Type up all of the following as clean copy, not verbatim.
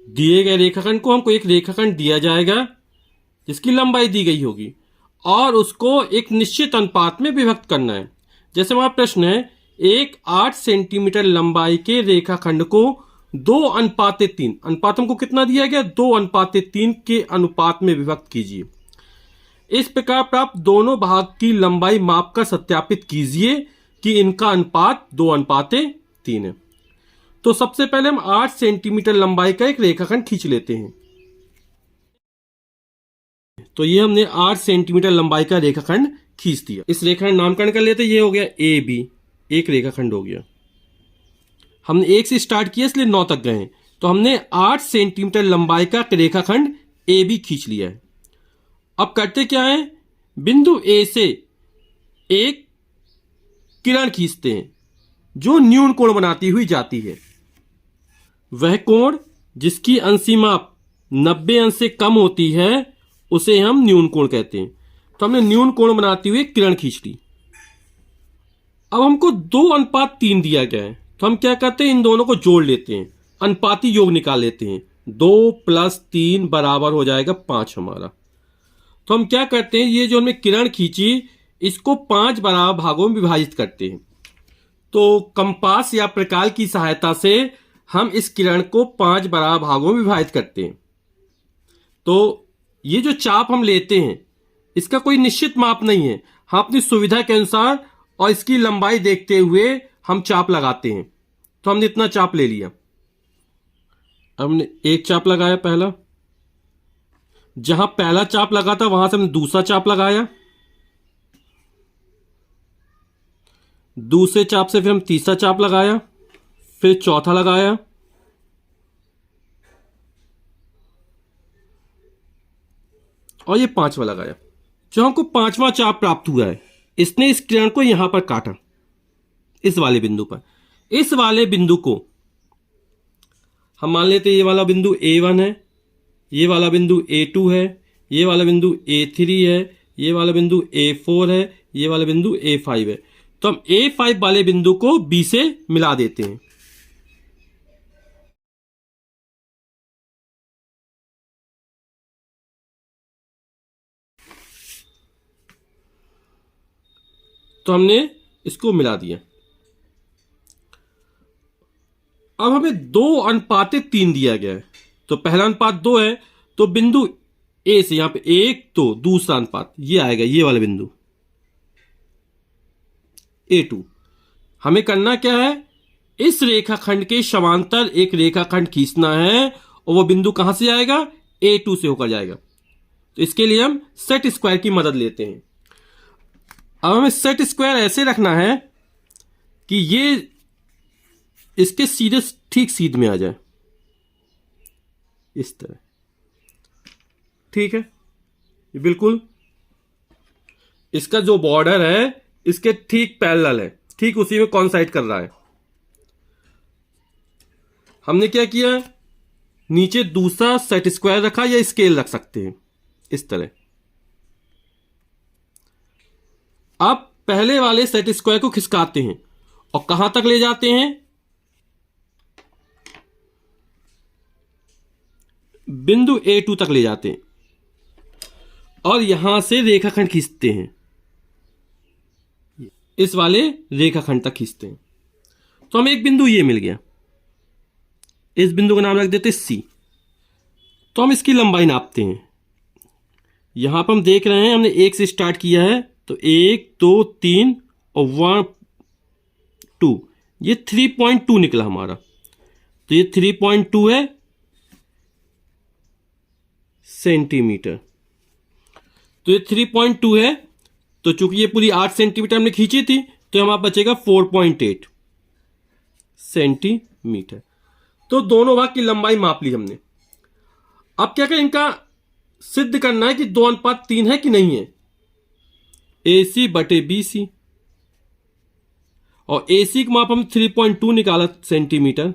दिए गए रेखाखंड को हमको एक रेखाखंड दिया जाएगा जिसकी लंबाई दी गई होगी और उसको एक निश्चित अनुपात में विभक्त करना है। जैसे हमारा प्रश्न है, एक 8 सेंटीमीटर लंबाई के रेखाखंड को 2:3, अनुपात हमको कितना दिया गया, 2:3 के अनुपात में विभक्त कीजिए। इस प्रकार प्राप्त दोनों भाग की लंबाई माप कर सत्यापित कीजिए कि इनका अनुपात 2:3 है। तो सबसे पहले हम 8 सेंटीमीटर लंबाई का एक रेखाखंड खींच लेते हैं। तो ये हमने 8 सेंटीमीटर लंबाई का रेखाखंड खींच दिया। इस रेखाखंड नामकरण कर लेते, ये हो गया ए बी, एक रेखाखंड हो गया। हमने 1 से स्टार्ट किया इसलिए 9 तक गए हैं। तो हमने 8 सेंटीमीटर लंबाई का रेखाखंड ए बी खींच लिया है। अब करते क्या है, बिंदु ए से एक किरण खींचते हैं जो न्यून कोण बनाती हुई जाती है। वह कोण जिसकी अंशी माप 90 अंश से कम होती है उसे हम न्यून कोण कहते हैं। तो हमने न्यून कोण बनाती हुई किरण खींच ली। अब हमको 2:3 दिया गया है, तो हम क्या करते हैं, इन दोनों को जोड़ लेते हैं, अनुपाती योग निकाल लेते हैं। 2 + 3 बराबर हो जाएगा 5 हमारा। तो हम क्या करते हैं, ये जो हमने किरण खींची इसको 5 बराबर भागों में विभाजित करते हैं। तो कंपास या प्रकाल की सहायता से हम इस किरण को 5 बराबर भागों में विभाजित करते हैं। तो ये जो चाप हम लेते हैं इसका कोई निश्चित माप नहीं है, हम अपनी सुविधा के अनुसार और इसकी लंबाई देखते हुए हम चाप लगाते हैं। तो हमने इतना चाप ले लिया। हमने एक चाप लगाया पहला, जहां पहला चाप लगा था वहां से हमने दूसरा चाप लगाया, दूसरे चाप से फिर हम तीसरा चाप लगाया, फिर चौथा लगाया, और ये 5वां लगाया। जो हमको 5वां चाप प्राप्त हुआ है इसने इस किरण को यहां पर काटा, इस वाले बिंदु पर। इस वाले बिंदु को हम मान लेते हैं ये वाला बिंदु A1 है, ये वाला बिंदु A2 है, ये वाला बिंदु A3 है, ये वाला बिंदु A4 है, ये वाला बिंदु A5 है। तो हम A5 वाले बिंदु को B से मिला देते हैं। तो हमने इसको मिला दिया। अब हमें 2:3 दिया गया है। तो पहला अनुपात 2 है, तो बिंदु ए से यहां पे 1 2 दूसरा अनुपात ये आएगा, ये वाला बिंदु A2। हमें करना क्या है, इस रेखाखंड के समांतर एक रेखाखंड खींचना है और वो बिंदु कहां से आएगा, A2 से होकर जाएगा। तो इसके लिए हम सेट स्क्वायर की मदद लेते हैं। अब हमें सेट स्क्वायर ऐसे रखना है कि ये इसके सीधे ठीक सीध में आ जाए, इस तरह। ठीक है, ये बिल्कुल इसका जो बॉर्डर है इसके ठीक पैरेलल है, ठीक उसी में कॉन्साइड कर रहा है। हमने क्या किया, नीचे दूसरा सेट स्क्वायर रखा या स्केल रख सकते हैं, इस तरह। अब पहले वाले सेट स्क्वायर को खिसकाते हैं और कहां तक ले जाते हैं, बिंदु A2 तक ले जाते हैं और यहां से रेखाखंड खींचते हैं, इस वाले रेखाखंड तक खींचते हैं। तो हमें एक बिंदु ये मिल गया, इस बिंदु का नाम रख देते C। तो हम इसकी लंबाई नापते हैं। यहां पर हम देख रहे हैं हमने 1 से स्टार्ट किया है, तो 1 2 3 और 1 2, ये 3.2 निकला हमारा। तो ये 3.2 है सेंटीमीटर। तो ये 3.2 है। तो चूंकि ये पूरी 8 सेंटीमीटर हमने खींची थी तो हमारा बचेगा 4.8 सेंटीमीटर। तो दोनों भाग की लंबाई माप ली हमने। अब क्या करें, इनका सिद्ध करना है कि 2:3 है कि नहीं है। AC बटे BC, और AC की माप हम 3.2 निकाला सेंटीमीटर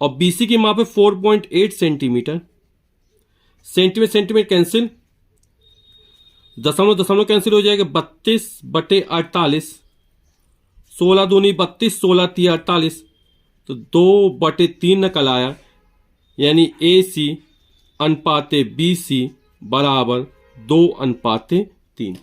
और BC की माप है 4.8 सेंटीमीटर। सेंटीमीटर सेंटीमीटर कैंसिल, दशमलव दशमलव कैंसिल हो जाएगा, 32 बटे 48, 16 दूनी 32, 16 3 48, तो 2/3 निकल आया। यानी AC अनुपाते BC बराबर 2:3।